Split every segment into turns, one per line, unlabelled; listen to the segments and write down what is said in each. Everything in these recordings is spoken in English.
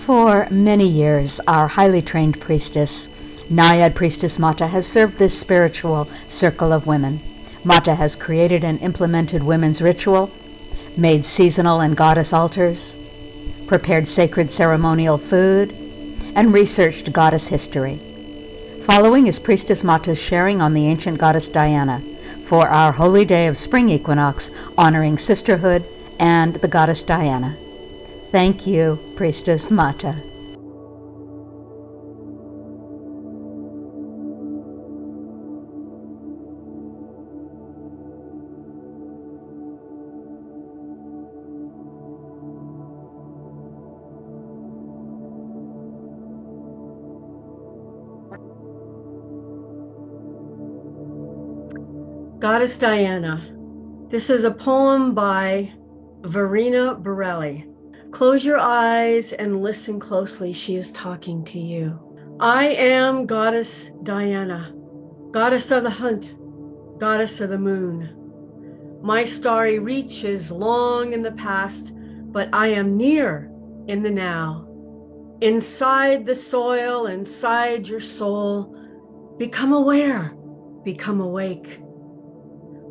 For many years, our highly trained priestess, Naiad Priestess Mata, has served this spiritual circle of women. Mata has created and implemented women's ritual, made seasonal and goddess altars, prepared sacred ceremonial food, and researched goddess history. Following is Priestess Mata's sharing on the ancient goddess Diana for our holy day of Spring Equinox, honoring sisterhood and the goddess Diana. Thank you, Priestess Mata.
Goddess Diana. This is a poem by Verena Borelli. Close your eyes and listen closely. She is talking to you. I am Goddess Diana, goddess of the hunt, goddess of the moon. My starry reach is long in the past, but I am near in the now. Inside the soil, inside your soul, become aware, become awake.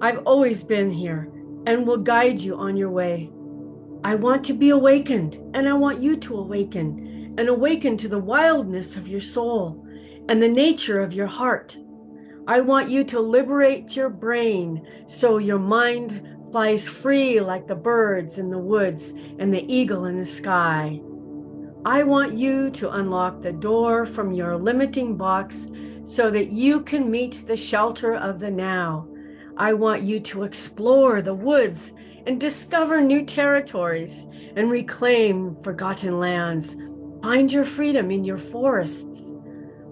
I've always been here and will guide you on your way. I want to be awakened, and I want you to awaken and awaken to the wildness of your soul and the nature of your heart. I want you to liberate your brain so your mind flies free like the birds in the woods and the eagle in the sky. I want you to unlock the door from your limiting box so that you can meet the shelter of the now. I want you to explore the woods and discover new territories and reclaim forgotten lands. Find your freedom in your forests.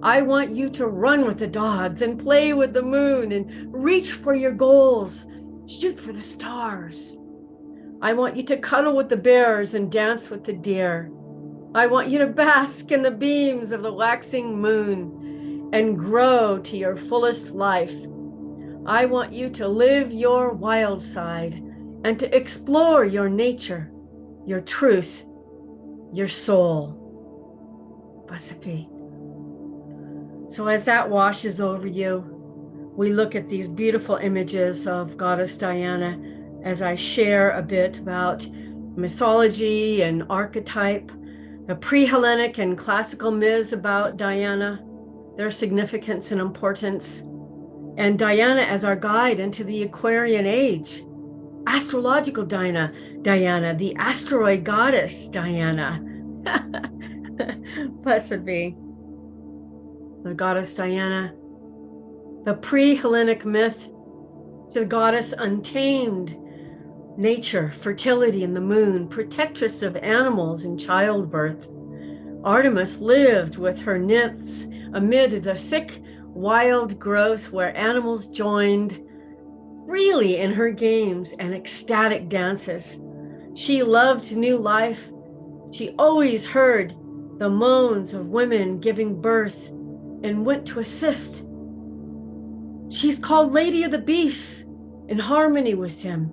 I want you to run with the dogs and play with the moon and reach for your goals. Shoot for the stars. I want you to cuddle with the bears and dance with the deer. I want you to bask in the beams of the waxing moon and grow to your fullest life. I want you to live your wild side and to explore your nature, your truth, your soul. Pasapi. So as that washes over you, we look at these beautiful images of Goddess Diana as I share a bit about mythology and archetype, the pre-Hellenic and classical myths about Diana, their significance and importance, and Diana as our guide into the Aquarian age. Astrological Diana, the asteroid goddess Diana. Blessed be the goddess Diana. The pre-Hellenic myth, the goddess untamed, nature, fertility in the moon, protectress of animals in childbirth. Artemis lived with her nymphs amid the thick wild growth where animals joined freely in her games and ecstatic dances. She loved new life. She always heard the moans of women giving birth and went to assist. She's called Lady of the Beasts, in harmony with them,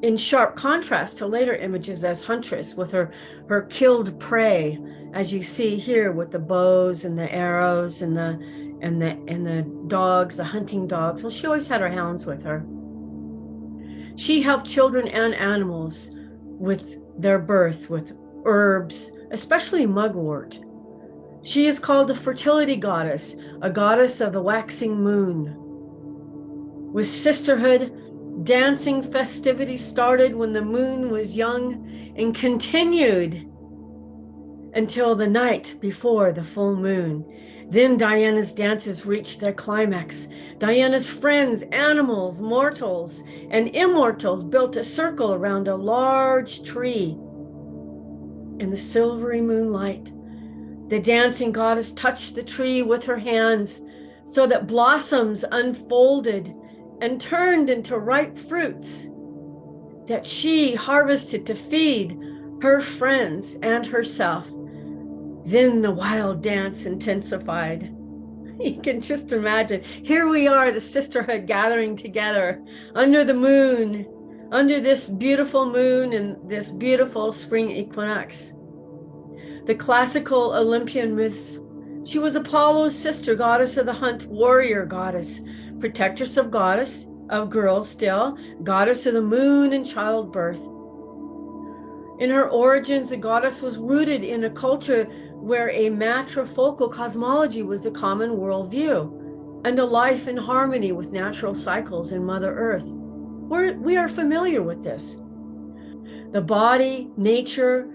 in sharp contrast to later images as huntress with her killed prey, as you see here with the bows and the arrows and the dogs, the hunting dogs. Well, she always had her hounds with her. She helped children and animals with their birth with herbs, especially mugwort. She is called a fertility goddess, a goddess of the waxing moon. With sisterhood, dancing festivities started when the moon was young and continued until the night before the full moon. Then Diana's dances reached their climax. Diana's friends, animals, mortals, and immortals built a circle around a large tree. In the silvery moonlight, the dancing goddess touched the tree with her hands so that blossoms unfolded and turned into ripe fruits that she harvested to feed her friends and herself. Then the wild dance intensified. You can just imagine. Here we are, the sisterhood gathering together under the moon, under this beautiful moon and this beautiful spring equinox. the classical Olympian myths. She was Apollo's sister, goddess of the hunt, warrior goddess, protectress of girls still, goddess of the moon and childbirth. In her origins, the goddess was rooted in a culture where a matrifocal cosmology was the common worldview, and a life in harmony with natural cycles in Mother Earth. We are familiar with this. The body, nature,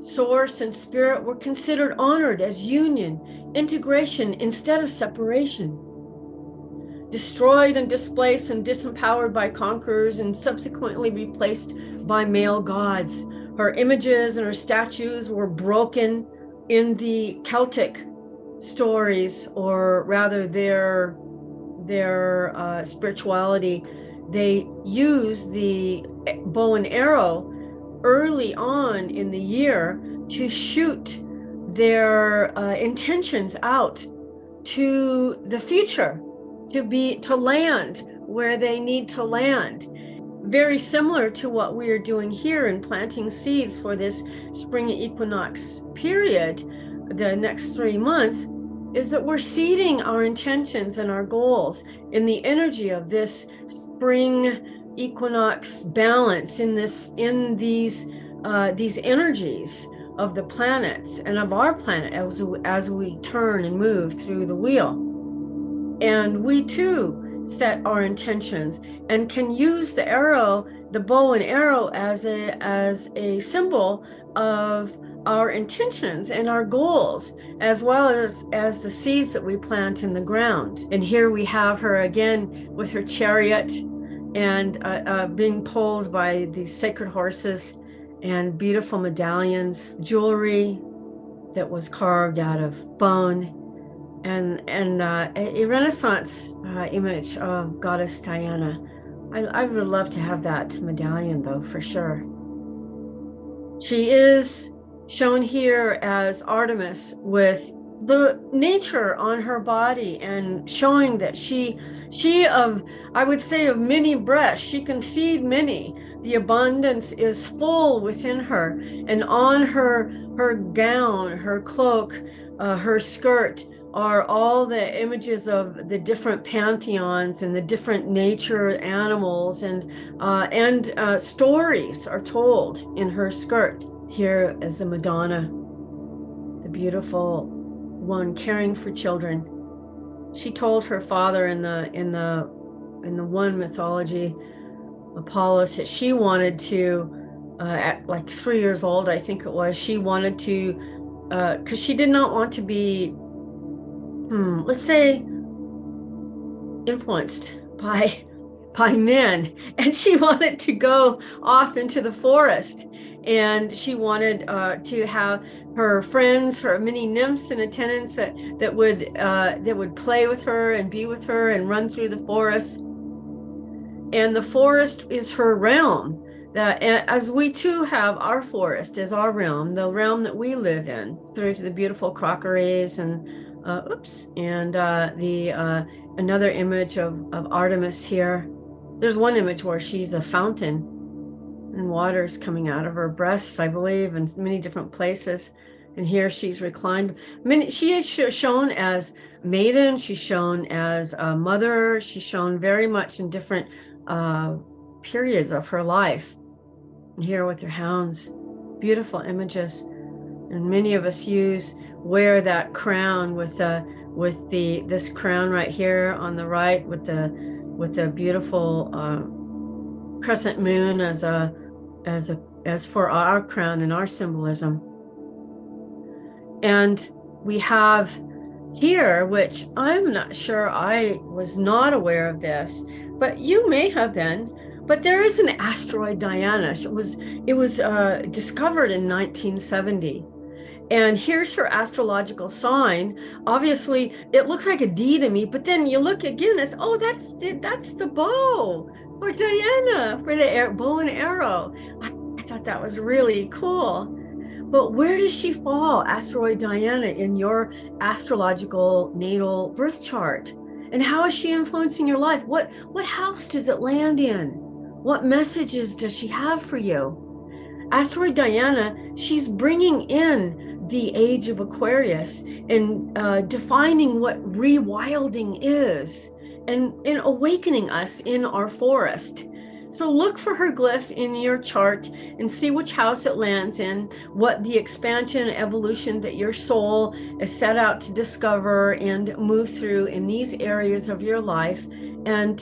source, and spirit were considered honored as union, integration instead of separation. Destroyed and displaced and disempowered by conquerors and subsequently replaced by male gods. Her images and her statues were broken in the Celtic stories, or rather their spirituality. They used the bow and arrow early on in the year to shoot their intentions out to the future, to land where they need to land. Very similar to what we are doing here in planting seeds for this spring equinox period, the next 3 months, is that we're seeding our intentions and our goals in the energy of this spring equinox balance, in these energies of the planets and of our planet as we turn and move through the wheel. And we too set our intentions and can use the arrow, the bow and arrow, as a symbol of our intentions and our goals, as well as the seeds that we plant in the ground. And here we have her again with her chariot and being pulled by these sacred horses and beautiful medallions, jewelry that was carved out of bone, and a Renaissance image of Goddess Diana. I would love to have that medallion, though, for sure. She is shown here as Artemis with the nature on her body and showing that she of, I would say, of many breasts, she can feed many. The abundance is full within her, and on her gown, her cloak, her skirt are all the images of the different pantheons and the different nature animals, and stories are told in her skirt. Here is the Madonna, the beautiful one caring for children. She told her father in the one mythology, Apollos, that she wanted to, at like 3 years old, I think it was, she wanted to, because she did not want to be, let's say, influenced by men, and she wanted to go off into the forest, and she wanted to have her friends, her many nymphs and attendants that would play with her and be with her and run through the forest. And the forest is her realm, that as we too have our forest as our realm, the realm that we live in, through to the beautiful crockeries and another image of Artemis here. There's one image where she's a fountain and water's coming out of her breasts, I believe, in many different places. And here she's reclined. She is shown as maiden, she's shown as a mother, she's shown very much in different periods of her life. And here with her hounds, beautiful images. And many of us wear that crown with this crown right here on the right with the beautiful crescent moon as for our crown and our symbolism. And we have here, which I'm not sure, I was not aware of this, but you may have been, but there is an asteroid Diana. It was discovered in 1970. And here's her astrological sign. Obviously, it looks like a D to me, but then you look again, it's, oh, that's the bow for Diana, for the bow and arrow. I thought that was really cool. But where does she fall, asteroid Diana, in your astrological natal birth chart? And how is she influencing your life? What house does it land in? What messages does she have for you? Asteroid Diana, she's bringing in the age of Aquarius and defining what rewilding is and awakening us in our forest. So look for her glyph in your chart and see which house it lands in, what the expansion and evolution that your soul is set out to discover and move through in these areas of your life, and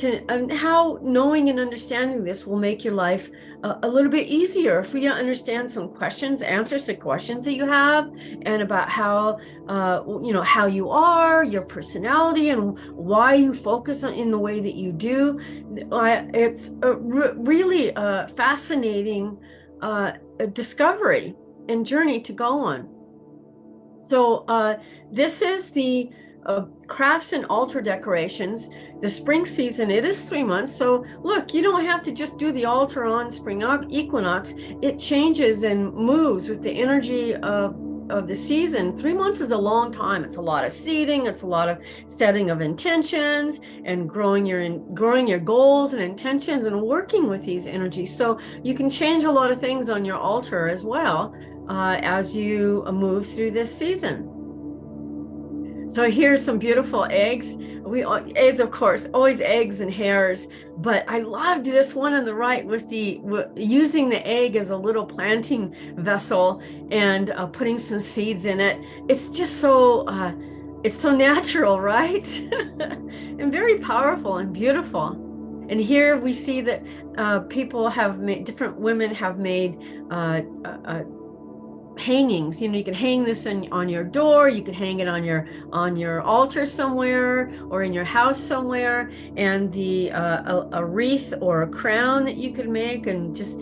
how knowing and understanding this will make your life a little bit easier for you to understand some questions, answers to questions that you have, and about how how you are, your personality, and why you focus on in the way that you do. It's really a fascinating discovery and journey to go on. So this is the crafts and altar decorations. The spring season, it is 3 months. So look, you don't have to just do the altar on spring equinox. It changes and moves with the energy of the season. 3 months is a long time. It's a lot of seeding. It's a lot of setting of intentions and growing your goals and intentions and working with these energies. So you can change a lot of things on your altar as well as you move through this season. So here's some beautiful eggs. Eggs, of course, always eggs and hairs, but I loved this one on the right with using the egg as a little planting vessel and putting some seeds in it. It's just so it's so natural, right? And very powerful and beautiful. And here we see that people have made, different women have made hangings. You can hang this on your door, you could hang it on your altar somewhere or in your house somewhere, and a wreath or a crown that you could make, and just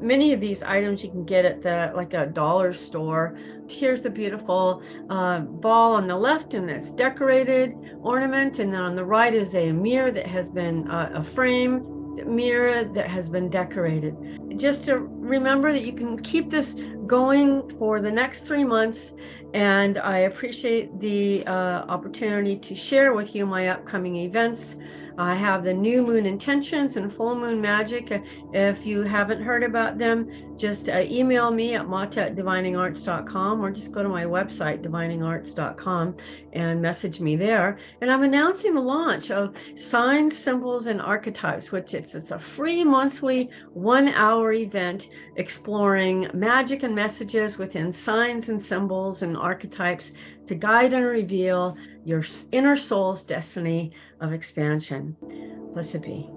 many of these items you can get at like a dollar store. Here's a beautiful ball on the left, and that's decorated ornament, and then on the right is a mirror that has been a frame mirror that has been decorated. Just to remember that you can keep this going for the next 3 months, and I appreciate the opportunity to share with you my upcoming events. I have the new moon intentions and full moon magic. If you haven't heard about them, just email me at mata@diviningarts.com, or just go to my website, diviningarts.com, and message me there. And I'm announcing the launch of Signs, Symbols, and Archetypes, which it's a free monthly 1-hour event exploring magic and messages within signs and symbols and archetypes to guide and reveal your inner soul's destiny of expansion. Blessed be.